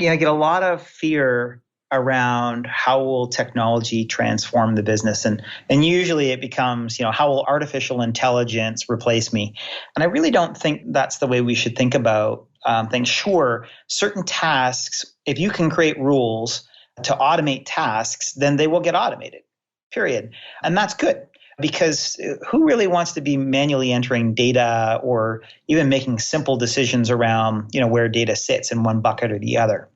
I get a lot of fear around how will technology transform the business. And usually it becomes, how will artificial intelligence replace me? And I really don't think that's the way we should think about things. Sure, certain tasks, if you can create rules to automate tasks, then they will get automated, period. And that's good. Because who really wants to be manually entering data or even making simple decisions around, where data sits in one bucket or the other?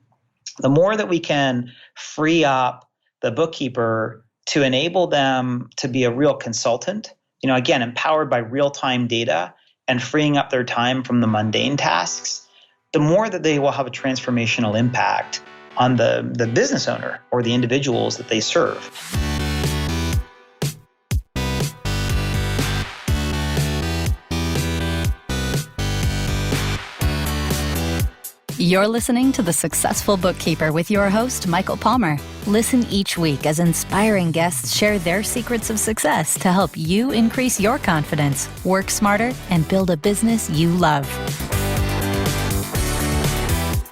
The more that we can free up the bookkeeper to enable them to be a real consultant, again, empowered by real-time data and freeing up their time from the mundane tasks, the more that they will have a transformational impact on the business owner or the individuals that they serve. You're listening to The Successful Bookkeeper with your host, Michael Palmer. Listen each week as inspiring guests share their secrets of success to help you increase your confidence, work smarter, and build a business you love.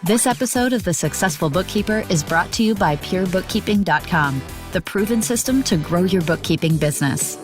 This episode of The Successful Bookkeeper is brought to you by PureBookkeeping.com, the proven system to grow your bookkeeping business.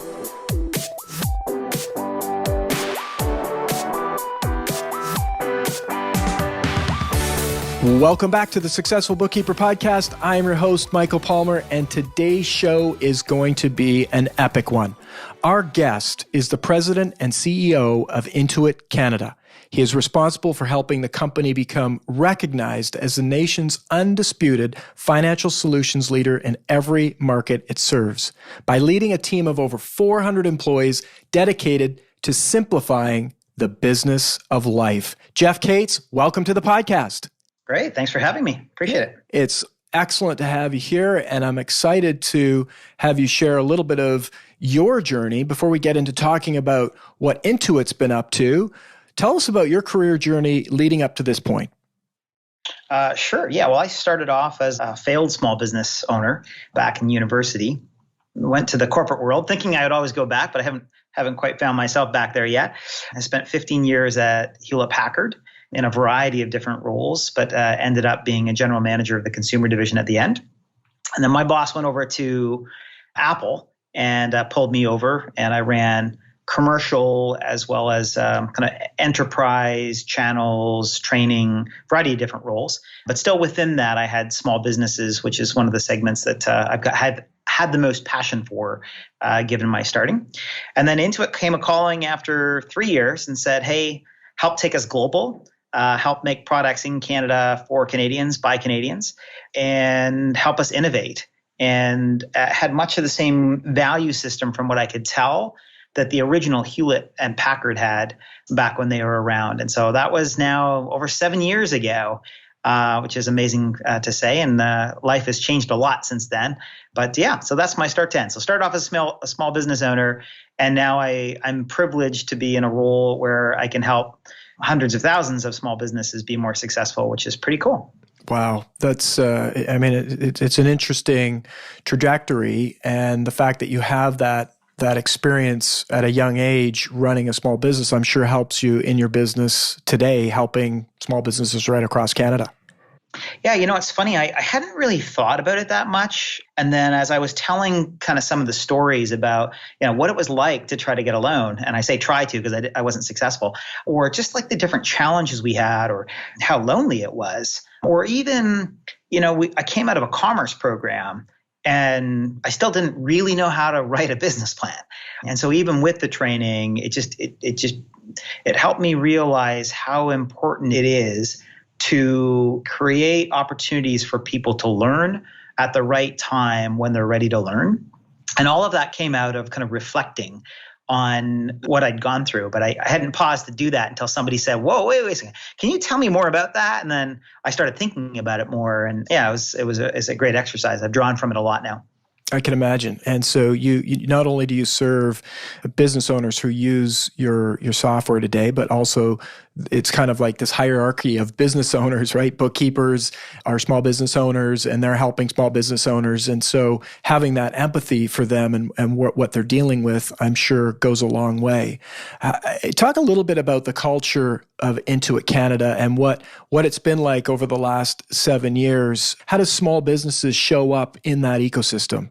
Welcome back to the Successful Bookkeeper Podcast. I am your host, Michael Palmer, and today's show is going to be an epic one. Our guest is the president and CEO of Intuit Canada. He is responsible for helping the company become recognized as the nation's undisputed financial solutions leader in every market it serves by leading a team of over 400 employees dedicated to simplifying the business of life. Jeff Cates, welcome to the podcast. Great. Thanks for having me. Appreciate it. It's excellent to have you here, and I'm excited to have you share a little bit of your journey before we get into talking about what Intuit's been up to. Tell us about your career journey leading up to this point. Sure. Yeah. Well, I started off as a failed small business owner back in university. Went to the corporate world thinking I would always go back, but I haven't quite found myself back there yet. I spent 15 years at Hewlett-Packard in a variety of different roles, but ended up being a general manager of the consumer division at the end. And then my boss went over to Apple and pulled me over, and I ran commercial as well as kind of enterprise channels, training, variety of different roles. But still within that, I had small businesses, which is one of the segments that had the most passion for, given my starting. And then Intuit came a calling after 3 years and said, hey, help take us global. Help make products in Canada for Canadians, by Canadians, and help us innovate. And had much of the same value system from what I could tell that the original Hewlett and Packard had back when they were around. And so that was now over 7 years ago, which is amazing to say. And life has changed a lot since then. But yeah, so that's my start to end. So started off as a small business owner, and now I'm privileged to be in a role where I can help hundreds of thousands of small businesses be more successful, which is pretty cool. Wow. That's, it's an interesting trajectory. And the fact that you have that experience at a young age running a small business, I'm sure helps you in your business today, helping small businesses right across Canada. Yeah, it's funny. I hadn't really thought about it that much. And then as I was telling kind of some of the stories about, what it was like to try to get a loan, and I say try to because I wasn't successful, or just like the different challenges we had or how lonely it was, or even, I came out of a commerce program and I still didn't really know how to write a business plan. And so even with the training, it helped me realize how important it is to create opportunities for people to learn at the right time when they're ready to learn. And all of that came out of kind of reflecting on what I'd gone through. But I hadn't paused to do that until somebody said, whoa, wait a second. Can you tell me more about that? And then I started thinking about it more. And yeah, it's a great exercise. I've drawn from it a lot now. I can imagine. And so you not only do you serve business owners who use your software today, but also it's kind of like this hierarchy of business owners, right? Bookkeepers are small business owners and they're helping small business owners. And so having that empathy for them and what they're dealing with, I'm sure goes a long way. Talk a little bit about the culture of Intuit Canada and what it's been like over the last 7 years. How does small businesses show up in that ecosystem?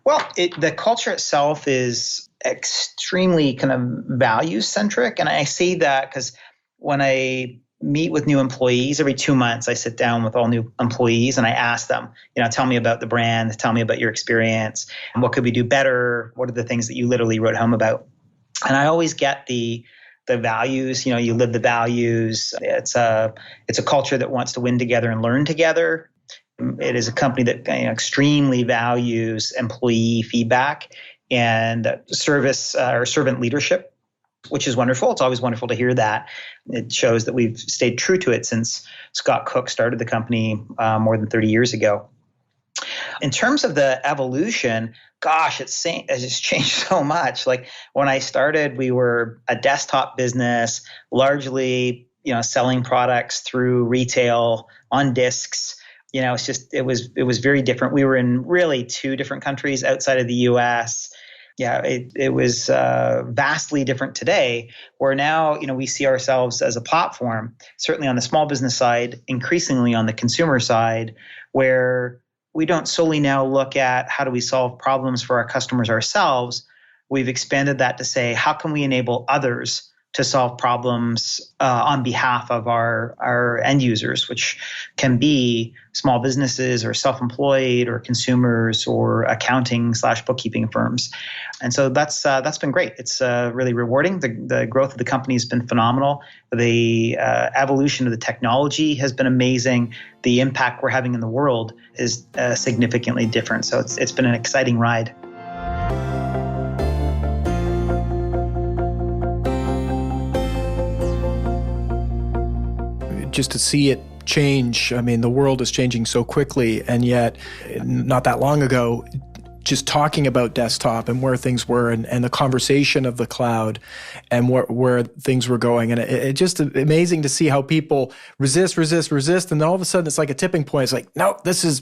Well, the culture itself is extremely kind of value-centric. And I say that because when I meet with new employees, every 2 months, I sit down with all new employees and I ask them, tell me about the brand, tell me about your experience, and what could we do better? What are the things that you literally wrote home about? And I always get the values, you live the values. It's a culture that wants to win together and learn together. It is a company that extremely values employee feedback and service or servant leadership, which is wonderful. It's always wonderful to hear that. It shows that we've stayed true to it since Scott Cook started the company more than 30 years ago. In terms of the evolution, gosh, it's changed so much. Like when I started, we were a desktop business, largely selling products through retail on discs. It was very different. We were in really 2 different countries outside of the US. Yeah, it was vastly different today, where now, we see ourselves as a platform, certainly on the small business side, increasingly on the consumer side, where we don't solely now look at how do we solve problems for our customers ourselves. We've expanded that to say, how can we enable others to solve problems on behalf of our end users, which can be small businesses or self-employed or consumers or accounting/bookkeeping firms. And so that's been great. It's really rewarding. The growth of the company has been phenomenal. The evolution of the technology has been amazing. The impact we're having in the world is significantly different. So it's been an exciting ride. Just to see it change. I mean, the world is changing so quickly, and yet not that long ago, just talking about desktop and where things were and the conversation of the cloud and where things were going. And it's just amazing to see how people resist. And then all of a sudden it's like a tipping point. It's like, no,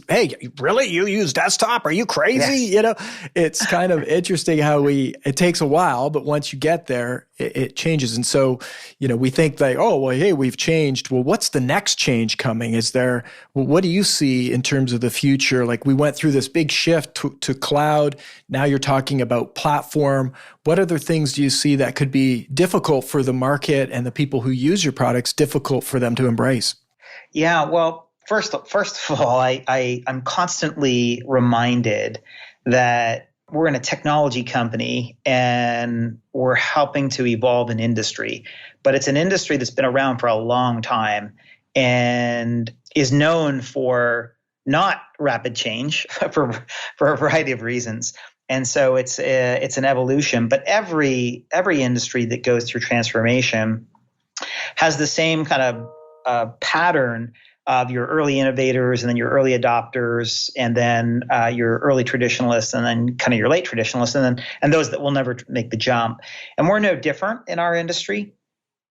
hey, really? You use desktop? Are you crazy? Yes. It's kind of interesting how it takes a while, but once you get there, it changes. And so, we think like, oh, well, hey, we've changed. Well, what's the next change coming? What do you see in terms of the future? Like we went through this big shift to cloud. Now you're talking about platform. What other things do you see that could be difficult for the market and the people who use your products, difficult for them to embrace? Yeah, well, first of all, I'm constantly reminded that we're in a technology company and we're helping to evolve an industry, but it's an industry that's been around for a long time and is known for not rapid change for a variety of reasons. And so it's an evolution, but every industry that goes through transformation has the same kind of pattern of your early innovators and then your early adopters and then your early traditionalists and then kind of your late traditionalists and those that will never make the jump. And we're no different in our industry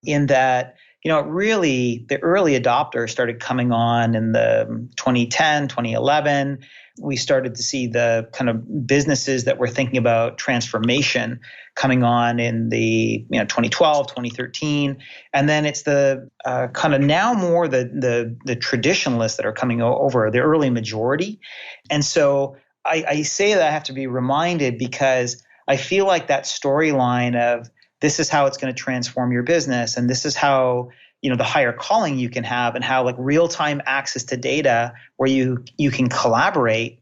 in that, really the early adopters started coming on in the 2010, 2011. We started to see the kind of businesses that were thinking about transformation coming on in the 2012, 2013. And then it's the kind of now more the traditionalists that are coming over, the early majority. And so I say that I have to be reminded because I feel like that storyline of this is how it's going to transform your business and this is how the higher calling you can have and how like real-time access to data where you can collaborate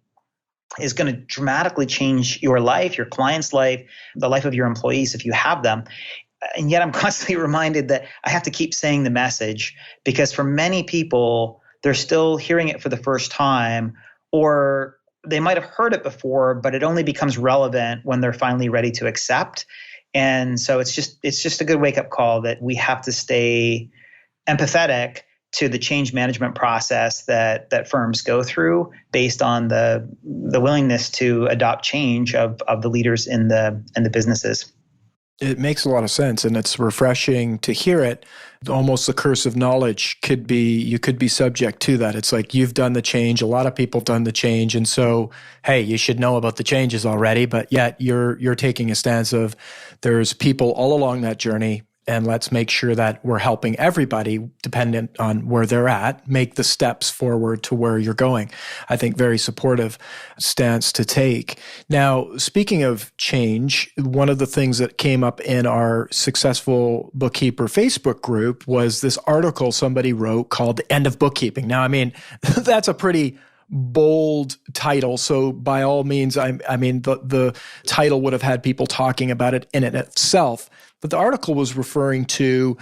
is going to dramatically change your life, your client's life, the life of your employees if you have them. And yet I'm constantly reminded that I have to keep saying the message because for many people, they're still hearing it for the first time or they might have heard it before, but it only becomes relevant when they're finally ready to accept. And so it's just a good wake-up call that we have to stay empathetic to the change management process that firms go through based on the willingness to adopt change of the leaders in the businesses. It makes a lot of sense, and it's refreshing to hear it. Almost the curse of knowledge you could be subject to that. It's like you've done the change, a lot of people have done the change, and so, hey, you should know about the changes already, but yet you're taking a stance of there's people all along that journey, and let's make sure that we're helping everybody, dependent on where they're at, make the steps forward to where you're going. I think very supportive stance to take. Now, speaking of change, one of the things that came up in our Successful Bookkeeper Facebook group was this article somebody wrote called The End of Bookkeeping. Now, I mean, that's a pretty bold title. So by all means, I mean, the title would have had people talking about it in it itself. But the article was referring to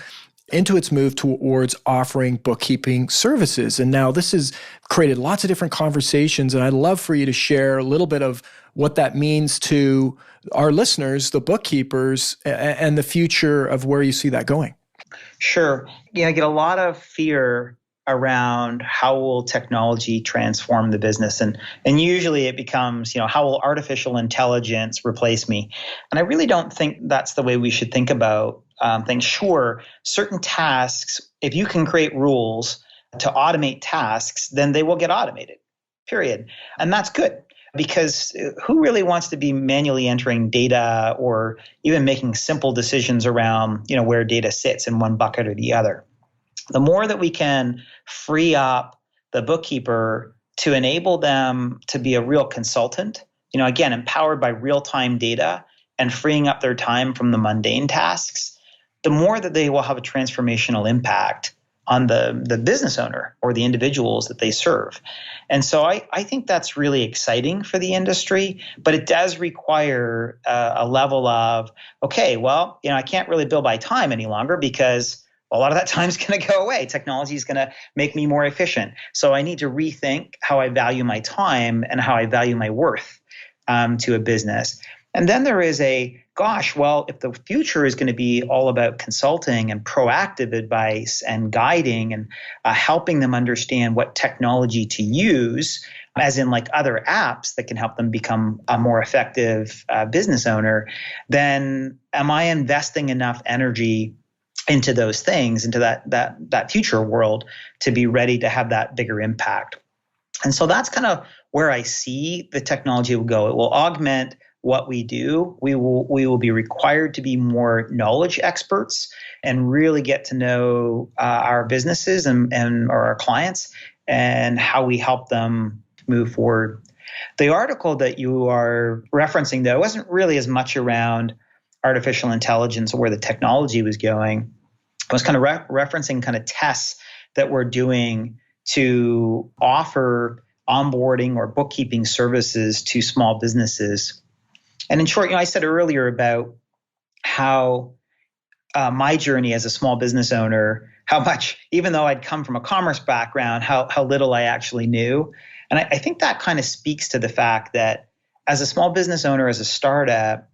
Intuit's move towards offering bookkeeping services. And now this has created lots of different conversations. And I'd love for you to share a little bit of what that means to our listeners, the bookkeepers, and the future of where you see that going. Sure. Yeah, I get a lot of fear around how will technology transform the business. And usually it becomes, how will artificial intelligence replace me? And I really don't think that's the way we should think about things. Sure, certain tasks, if you can create rules to automate tasks, then they will get automated, period. And that's good, because who really wants to be manually entering data or even making simple decisions around, where data sits in one bucket or the other? The more that we can free up the bookkeeper to enable them to be a real consultant, again, empowered by real-time data and freeing up their time from the mundane tasks, the more that they will have a transformational impact on the business owner or the individuals that they serve. And so I think that's really exciting for the industry, but it does require a level of, okay, well, I can't really bill by time any longer because a lot of that time is going to go away. Technology is going to make me more efficient. So I need to rethink how I value my time and how I value my worth to a business. And then there is if the future is going to be all about consulting and proactive advice and guiding and helping them understand what technology to use, as in like other apps that can help them become a more effective business owner, then am I investing enough energy into those things, into that future world, to be ready to have that bigger impact? And so that's kind of where I see the technology will go. It will augment what we do. We will be required to be more knowledge experts and really get to know our businesses and or our clients and how we help them move forward. The article that you are referencing, though, wasn't really as much around artificial intelligence or where the technology was going. I was kind of referencing kind of tests that we're doing to offer onboarding or bookkeeping services to small businesses. And in short, I said earlier about how my journey as a small business owner, how much, even though I'd come from a commerce background, how little I actually knew. And I think that kind of speaks to the fact that as a small business owner, as a startup,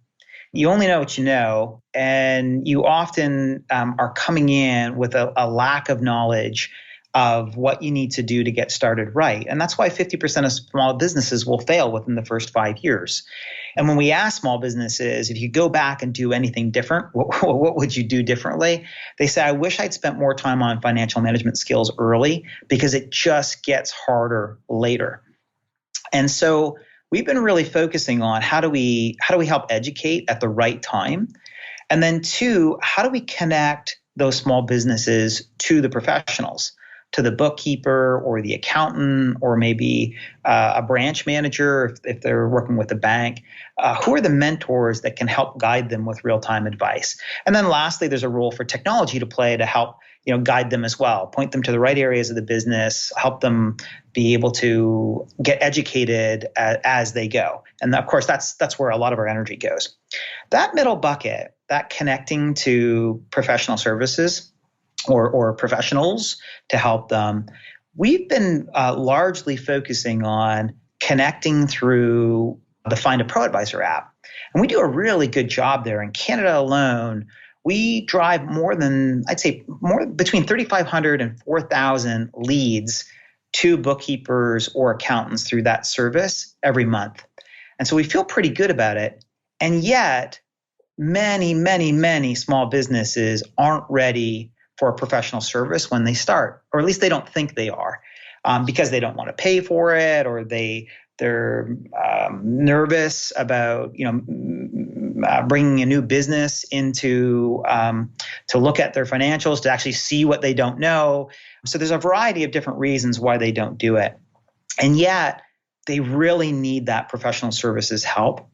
you only know what you know, and you often are coming in with a lack of knowledge of what you need to do to get started right. And that's why 50% of small businesses will fail within the first 5 years. And when we ask small businesses, if you go back and do anything different, what would you do differently? They say, I wish I'd spent more time on financial management skills early, because it just gets harder later. And so we've been really focusing on how do we help educate at the right time? And then two, how do we connect those small businesses to the professionals, to the bookkeeper or the accountant or maybe a branch manager if they're working with a bank? Who are the mentors that can help guide them with real-time advice? And then lastly, there's a role for technology to play to help guide them as well, point them to the right areas of the business, help them be able to get educated as they go. And of course, that's where a lot of our energy goes. That middle bucket, that connecting to professional services or professionals to help them, we've been largely focusing on connecting through the Find a Pro Advisor app. And we do a really good job there. In Canada alone, we drive more than, I'd say more between 3,500 and 4,000 leads to bookkeepers or accountants through that service every month. And so we feel pretty good about it. And yet many, many, many small businesses aren't ready for a professional service when they start, or at least they don't think they are, because they don't want to pay for it, or they're nervous about bringing a new business into to look at their financials, to actually see what they don't know. So there's a variety of different reasons why they don't do it, and yet they really need that professional services help.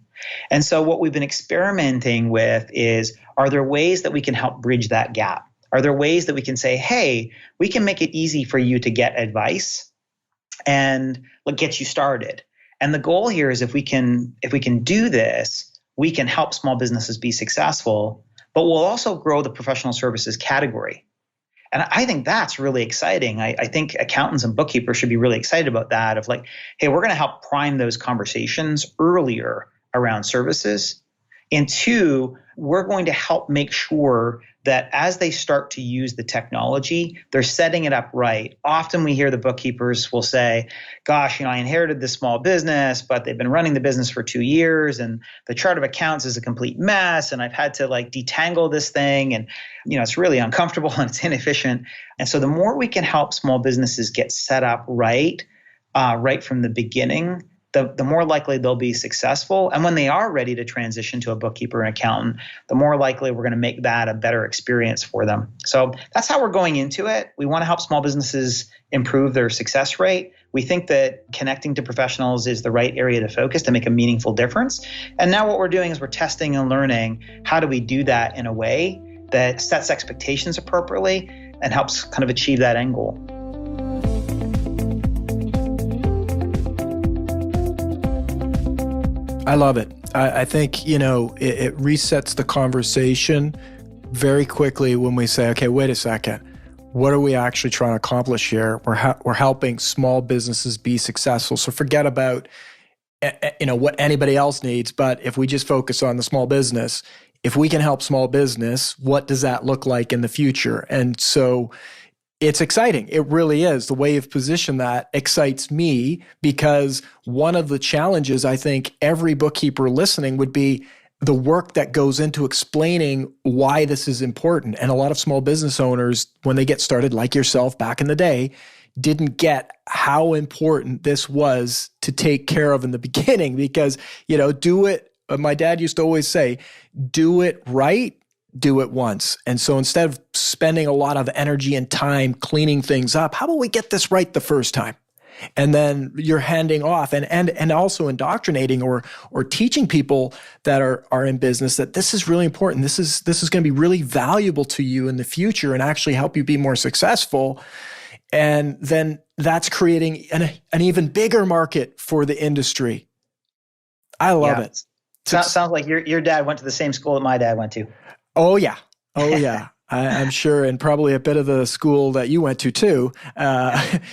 And so what we've been experimenting with is, are there ways that we can help bridge that gap? Are there ways that we can say, hey, we can make it easy for you to get advice and get you started? And the goal here is if we can do this, we can help small businesses be successful, but we'll also grow the professional services category. And I think that's really exciting. I think accountants and bookkeepers should be really excited about that, of like, hey, we're going to help prime those conversations earlier around services. And two, we're going to help make sure that as they start to use the technology, they're setting it up right. Often we hear the bookkeepers will say, gosh, I inherited this small business, but they've been running the business for 2 years and the chart of accounts is a complete mess. And I've had to detangle this thing. And, it's really uncomfortable and it's inefficient. And so the more we can help small businesses get set up right from the beginning, the more likely they'll be successful. And when they are ready to transition to a bookkeeper and accountant, the more likely we're going to make that a better experience for them. So that's how we're going into it. We want to help small businesses improve their success rate. We think that connecting to professionals is the right area to focus to make a meaningful difference. And now what we're doing is we're testing and learning, how do we do that in a way that sets expectations appropriately and helps kind of achieve that end goal. I love it. I think, it resets the conversation very quickly when we say, okay, wait a second. What are we actually trying to accomplish here? We're helping small businesses be successful. So forget about, what anybody else needs. But if we just focus on the small business, if we can help small business, what does that look like in the future? And so it's exciting. It really is. The way you've positioned that excites me, because one of the challenges I think every bookkeeper listening would be the work that goes into explaining why this is important. And a lot of small business owners, when they get started, like yourself back in the day, didn't get how important this was to take care of in the beginning, because, do it. My dad used to always say, do it right, do it once. And so instead of spending a lot of energy and time cleaning things up, how about we get this right the first time? And then you're handing off and also indoctrinating or teaching people that are in business that this is really important. This is going to be really valuable to you in the future and actually help you be more successful. And then that's creating an even bigger market for the industry. I love it. Sounds like your dad went to the same school that my dad went to. Oh, yeah. I'm sure, and probably a bit of the school that you went to too.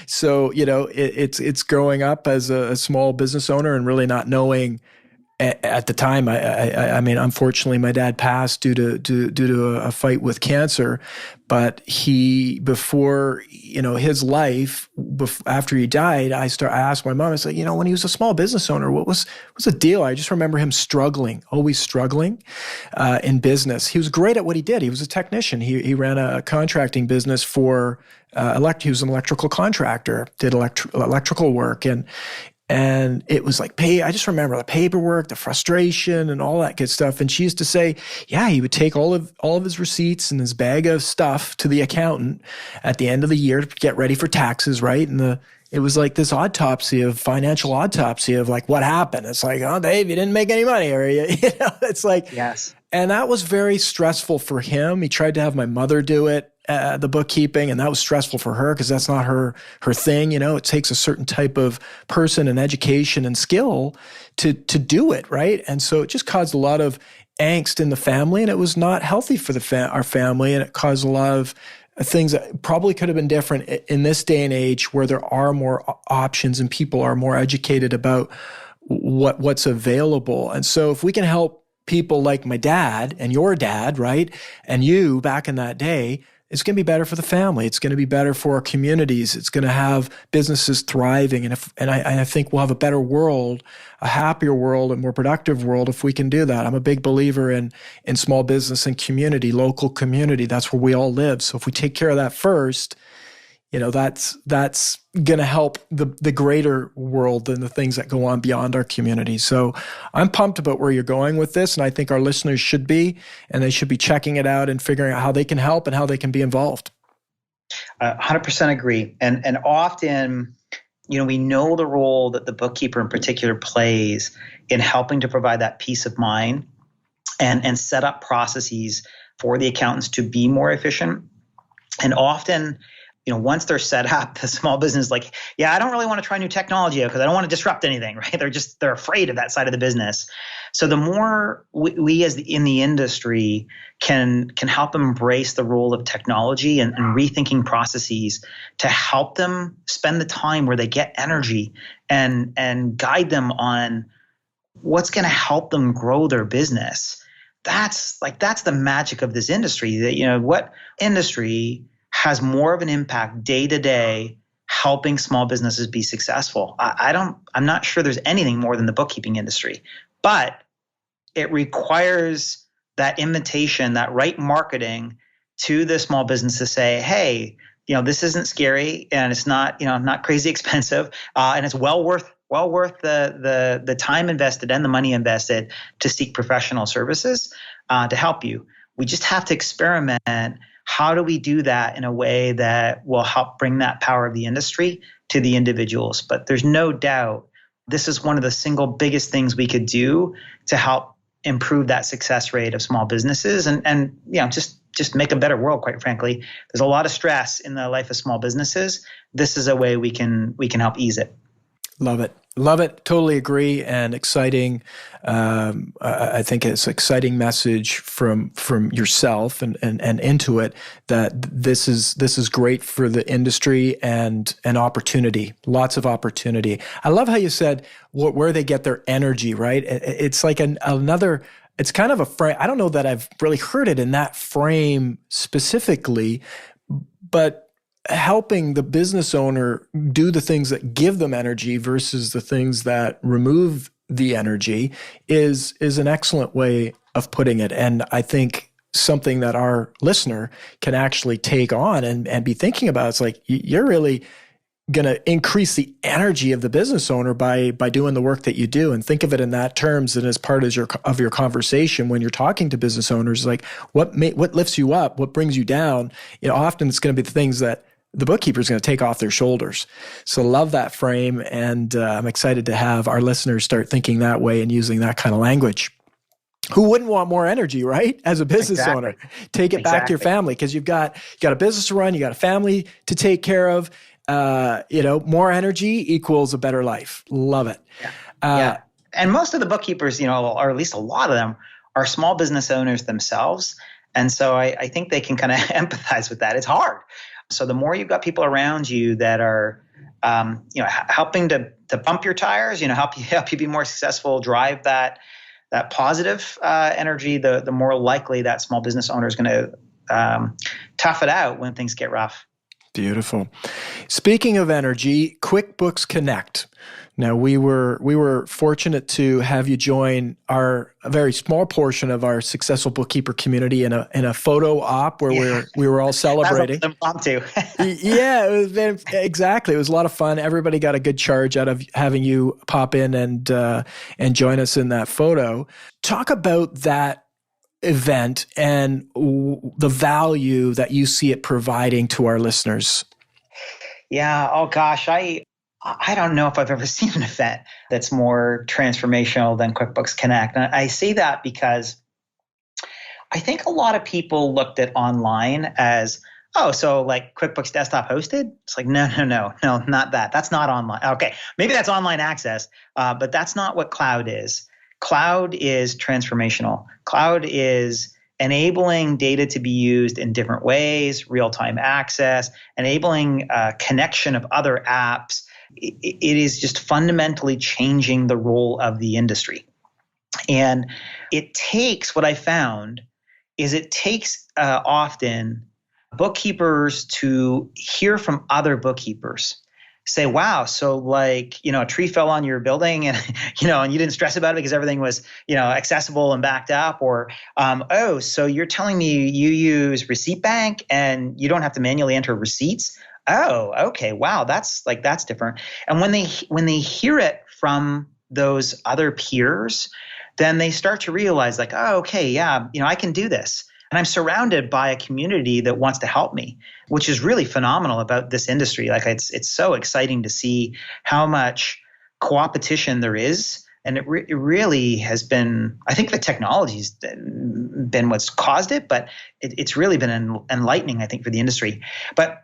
So, it's growing up as a small business owner and really not knowing at the time. I mean, unfortunately, my dad passed due to a fight with cancer. But before his life, after he died, I asked my mom. I said, when he was a small business owner, what was the deal? I just remember him always struggling in business. He was great at what he did. He was a technician. He ran a contracting business for he was an electrical contractor, did electrical work, and it was like I just remember the paperwork, the frustration, and all that good stuff. And she used to say, yeah, he would take all of his receipts and his bag of stuff to the accountant at the end of the year to get ready for taxes, right? And it was like this financial autopsy of like, what happened? It's like, oh, Dave, you didn't make any money, or it's like, yes. And that was very stressful for him. He tried to have my mother do it. The bookkeeping, and that was stressful for her because that's not her thing. It takes a certain type of person and education and skill to do it, right? And so it just caused a lot of angst in the family, and it was not healthy for our family, and it caused a lot of things that probably could have been different in this day and age, where there are more options and people are more educated about what's available. And so if we can help people like my dad and your dad, right? And you back in that day, it's going to be better for the family. It's going to be better for our communities. It's going to have businesses thriving. And I think we'll have a better world, a happier world, a more productive world if we can do that. I'm a big believer in small business and community, local community. That's where we all live. So if we take care of that first, that's going to help the greater world than the things that go on beyond our community. So I'm pumped about where you're going with this, and I think our listeners should be, and they should be checking it out and figuring out how they can help and how they can be involved. 100% agree. And often, we know the role that the bookkeeper in particular plays in helping to provide that peace of mind and set up processes for the accountants to be more efficient. And often, once they're set up, the small business is like, I don't really want to try new technology because I don't want to disrupt anything, right? They're afraid of that side of the business. So the more we in the industry can help them embrace the role of technology and rethinking processes to help them spend the time where they get energy and guide them on what's going to help them grow their business. That's the magic of this industry. That, what industry has more of an impact day to day helping small businesses be successful? I'm not sure there's anything more than the bookkeeping industry, but it requires that invitation, that right marketing to the small business to say, hey, this isn't scary and it's not, not crazy expensive, and it's well worth the time invested and the money invested to seek professional services to help you. We just have to experiment. How do we do that in a way that will help bring that power of the industry to the individuals? But there's no doubt this is one of the single biggest things we could do to help improve that success rate of small businesses and just make a better world, quite frankly. There's a lot of stress in the life of small businesses. This is a way we can help ease it. Love it. Totally agree. And exciting. I think it's an exciting message from yourself and Intuit that this is great for the industry and opportunity, lots of opportunity. I love how you said where they get their energy, right? It's like another, it's kind of a frame. I don't know that I've really heard it in that frame specifically, but helping the business owner do the things that give them energy versus the things that remove the energy is an excellent way of putting it. And I think something that our listener can actually take on and be thinking about. It's like, you're really going to increase the energy of the business owner by doing the work that you do, and think of it in that terms. And as part of your conversation, when you're talking to business owners, like what lifts you up, what brings you down, often it's going to be the things that the bookkeeper is going to take off their shoulders. So love that frame. And I'm excited to have our listeners start thinking that way and using that kind of language. Who wouldn't want more energy, right? As a business owner, take it back to your family, because you've got a business to run, you got a family to take care of. More energy equals a better life. Love it. Yeah. And most of the bookkeepers, or at least a lot of them, are small business owners themselves. And so I think they can kind of empathize with that. It's hard. So the more you've got people around you that are, helping to pump your tires, help you be more successful, drive that positive energy, the more likely that small business owner is going to tough it out when things get rough. Beautiful. Speaking of energy, QuickBooks Connect. Now, we were fortunate to have you join a very small portion of our successful bookkeeper community in a photo op where we were all celebrating. That was impromptu. Yeah, exactly. It was a lot of fun. Everybody got a good charge out of having you pop in and join us in that photo. Talk about that event and the value that you see it providing to our listeners. Yeah. Oh gosh, I don't know if I've ever seen an event that's more transformational than QuickBooks Connect. And I say that because I think a lot of people looked at online as, so like QuickBooks Desktop hosted? It's like, no, not that. That's not online. Okay, maybe that's online access, but that's not what cloud is. Cloud is transformational. Cloud is enabling data to be used in different ways, real-time access, enabling connection of other apps. It is just fundamentally changing the role of the industry. And it takes, what I found is it takes often bookkeepers to hear from other bookkeepers. Say, wow, so like, a tree fell on your building and, and you didn't stress about it because everything was, accessible and backed up. Or, oh, so you're telling me you use Receipt Bank and you don't have to manually enter receipts? Oh, okay. Wow. That's different. And when they hear it from those other peers, then they start to realize like, oh, okay, yeah, I can do this. And I'm surrounded by a community that wants to help me, which is really phenomenal about this industry. Like it's so exciting to see how much co-opetition there is. And it really has been, I think the technology's been what's caused it, but it's really been enlightening, I think, for the industry. But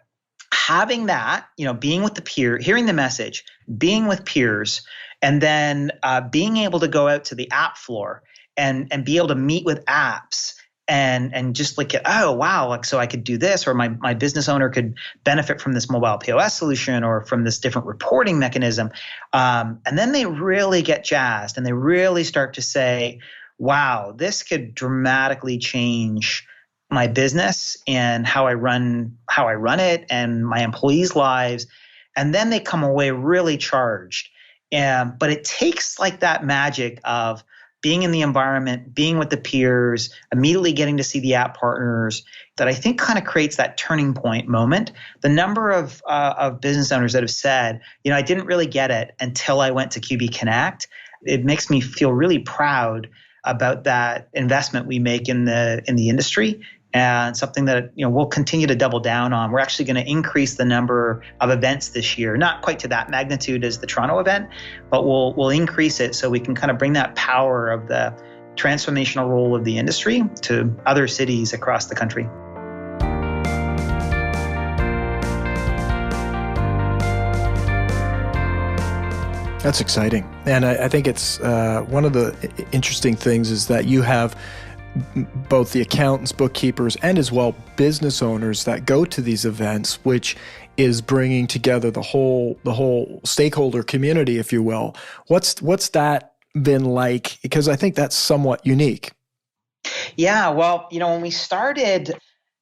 having that, being with the peer, hearing the message, being with peers, and then being able to go out to the app floor and be able to meet with apps and just like, oh, wow, like, so I could do this, or my business owner could benefit from this mobile POS solution or from this different reporting mechanism. And then they really get jazzed and they really start to say, wow, this could dramatically change my business and how I run it and my employees' lives. And then they come away really charged. But it takes like that magic of being in the environment, being with the peers, immediately getting to see the app partners, that I think kind of creates that turning point moment. The number of business owners that have said, I didn't really get it until I went to QB Connect. It makes me feel really proud about that investment we make in the industry, and something that we'll continue to double down on. We're actually going to increase the number of events this year, not quite to that magnitude as the Toronto event, but we'll increase it so we can kind of bring that power of the transformational role of the industry to other cities across the country. That's exciting. And I think it's one of the interesting things is that you have both the accountants, bookkeepers, and as well business owners that go to these events, which is bringing together the whole stakeholder community, if you will. What's that been like? Because I think that's somewhat unique. Yeah, well, when we started,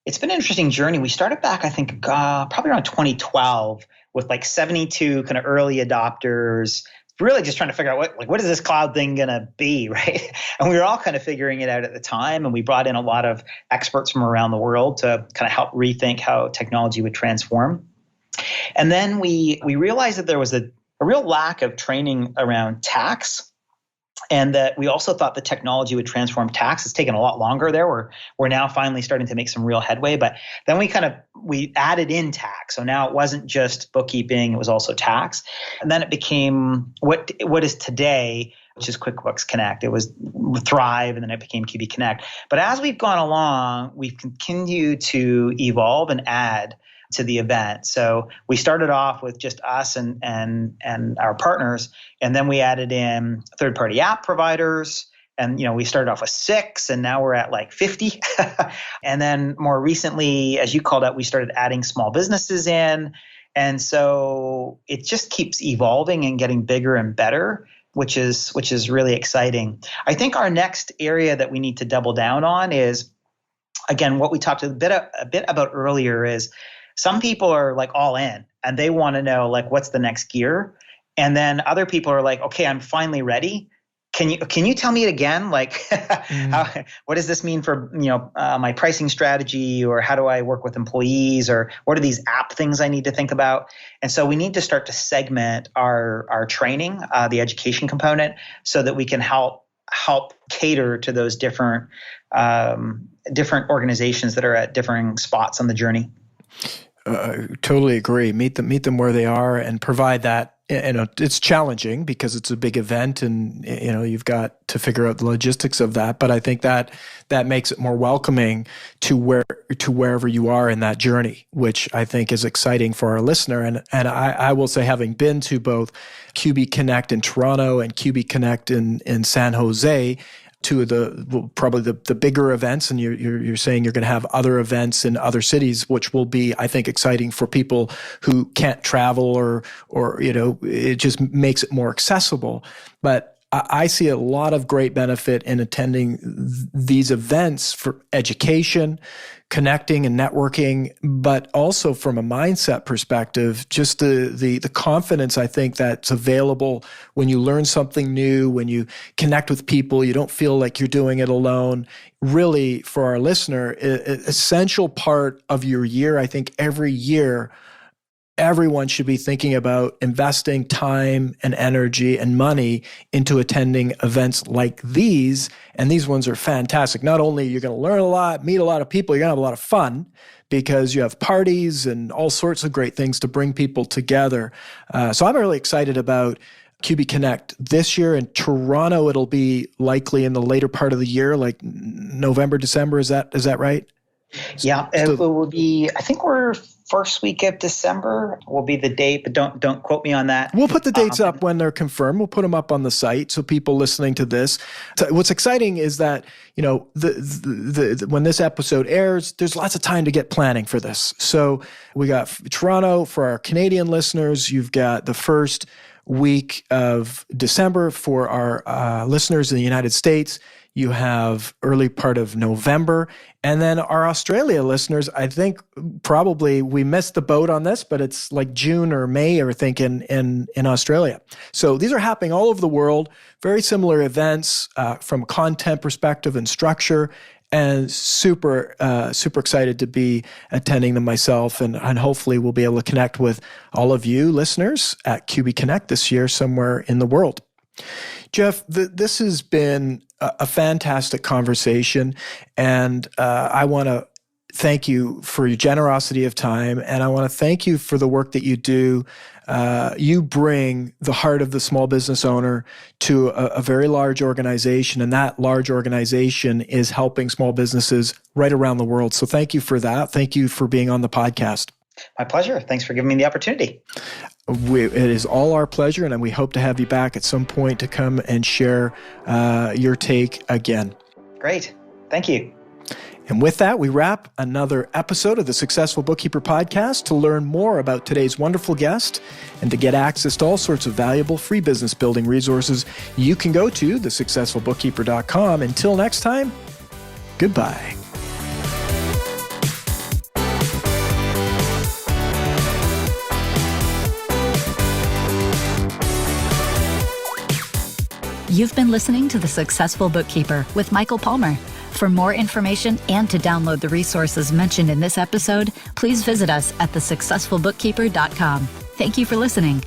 it's been an interesting journey. We started back, I think, probably around 2012 with like 72 kind of early adopters, really just trying to figure out what is this cloud thing going to be, right? And we were all kind of figuring it out at the time. And we brought in a lot of experts from around the world to kind of help rethink how technology would transform. And then we realized that there was a real lack of training around tax, and that we also thought the technology would transform tax. It's taken a lot longer there. We're now finally starting to make some real headway. But then we added in tax. So now it wasn't just bookkeeping, it was also tax. And then it became what is today, which is QuickBooks Connect. It was Thrive, and then it became QB Connect. But as we've gone along, we've continued to evolve and add to the event. So we started off with just us and our partners, and then we added in third-party app providers. And, we started off with 6, and now we're at like 50. And then more recently, as you called out, we started adding small businesses in. And so it just keeps evolving and getting bigger and better, which is really exciting. I think our next area that we need to double down on is, again, what we talked a bit about earlier is, some people are like all in and they want to know like what's the next gear. And then other people are like, okay, I'm finally ready. Can you tell me it again? Like, what does this mean for my pricing strategy, or how do I work with employees, or what are these app things I need to think about? And so we need to start to segment our training, the education component, so that we can help cater to those different organizations that are at differing spots on the journey. Totally agree. Meet them where they are and provide that. It's challenging because it's a big event, and you've got to figure out the logistics of that. But I think that makes it more welcoming to wherever you are in that journey, which I think is exciting for our listener. And I will say, having been to both QB Connect in Toronto and QB Connect in San Jose, two of the bigger events, and you're saying you're going to have other events in other cities, which will be, I think, exciting for people who can't travel or it just makes it more accessible. But I see a lot of great benefit in attending these events for education, connecting and networking, but also from a mindset perspective, just the confidence I think that's available when you learn something new, when you connect with people, you don't feel like you're doing it alone. Really, for our listener, an essential part of your year. I think every year, everyone should be thinking about investing time and energy and money into attending events like these. And these ones are fantastic. Not only you're going to learn a lot, meet a lot of people, you're going to have a lot of fun because you have parties and all sorts of great things to bring people together. So I'm really excited about QB Connect this year. In Toronto, it'll be likely in the later part of the year, like November, December. Is that right? Yeah, it will be, I think we're first week of December will be the date, but don't quote me on that. We'll put the dates up when they're confirmed. We'll put them up on the site so people listening to this. What's exciting is that, when this episode airs, there's lots of time to get planning for this. So we got Toronto for our Canadian listeners. You've got the first week of December for our listeners in the United States. You have early part of November. And then our Australia listeners, I think probably we missed the boat on this, but it's like June or May, I think, in Australia. So these are happening all over the world, very similar events from a content perspective and structure, and super excited to be attending them myself. And hopefully we'll be able to connect with all of you listeners at QB Connect this year somewhere in the world. Jeff, this has been a fantastic conversation, and I want to thank you for your generosity of time, and I want to thank you for the work that you do. You bring the heart of the small business owner to a very large organization, and that large organization is helping small businesses right around the world. So thank you for that. Thank you for being on the podcast. My pleasure. Thanks for giving me the opportunity. It is all our pleasure, and we hope to have you back at some point to come and share your take again. Great. Thank you. And with that, we wrap another episode of the Successful Bookkeeper Podcast. To learn more about today's wonderful guest and to get access to all sorts of valuable free business building resources, you can go to thesuccessfulbookkeeper.com. Until next time, goodbye. You've been listening to The Successful Bookkeeper with Michael Palmer. For more information and to download the resources mentioned in this episode, please visit us at thesuccessfulbookkeeper.com. Thank you for listening.